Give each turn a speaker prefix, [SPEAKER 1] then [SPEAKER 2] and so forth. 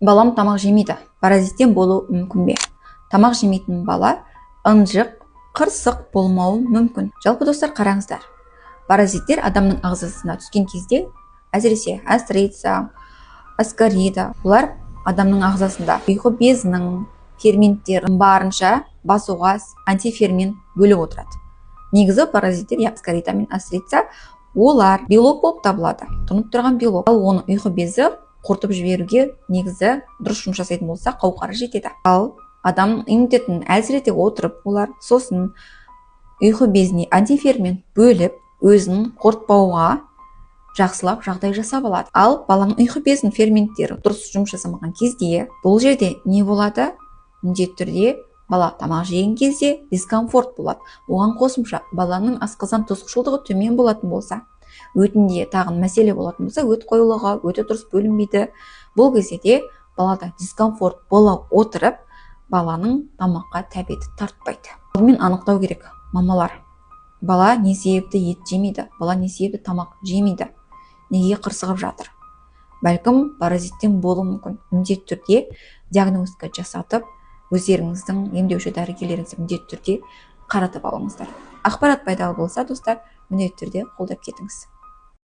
[SPEAKER 1] Балам тамақ жемейді. Паразиттен болуы мүмкін бе? Тамақ жемейтін бала ынжық, қырсық болмауы мүмкін. Жалпы достар, қараңыздар. Паразиттер адамның ағзасына түскен кезде, әсіресе астрица, аскарида, бұлар адамның ағзасында ұйқы безінің ферменттерін барынша басуға антифермент бөліп отырады. Негізі паразиттер, аскарида мен астрица, олар белок болып табылады, тұнып тұрған белок. Ал оны ұйқы безі құртып жіберуге негізі дұрыс жұмыс жасайтын болса қауқары жетеді. Ал адамның иммунитетін әлсірете отырып, олар сосын ұйқы безіне антифермент бөліп, өзін қорытпауға жақсылап жағдай жасап алады. Ал баланың ұйқы безінің ферменттері дұрыс жұмыс жасамаған кезде бұл жерде не болады? Міндетті түрде бала тамақ жеген кезде дискомфорт болады. Оған қосымша баланың асқазан тозғышылдығы төмен болатын болса, өтінде тағын мәселе болатын болса, өт қоюлығы өте дұрыс бөлінбейді. Бұл кезде де балада дискомфорт бола отырып, баланың тамаққа тәбеті тартпайды. Алдымен анықтау керек, мамалар. Бала не себепті ет жемейді? Бала не себепті тамақ жемейді? Неге қырсығып жатыр? Бәлкім паразиттен болуы мүмкін. Міндетті түрде диагностика жасатып, өздеріңіздің емдеуші дәрігерлеріңізді міндетті түрде қаратып алыңыздар. Ақпарат пайдалы болса, достар, міндетті түрде қолдап кетіңіз.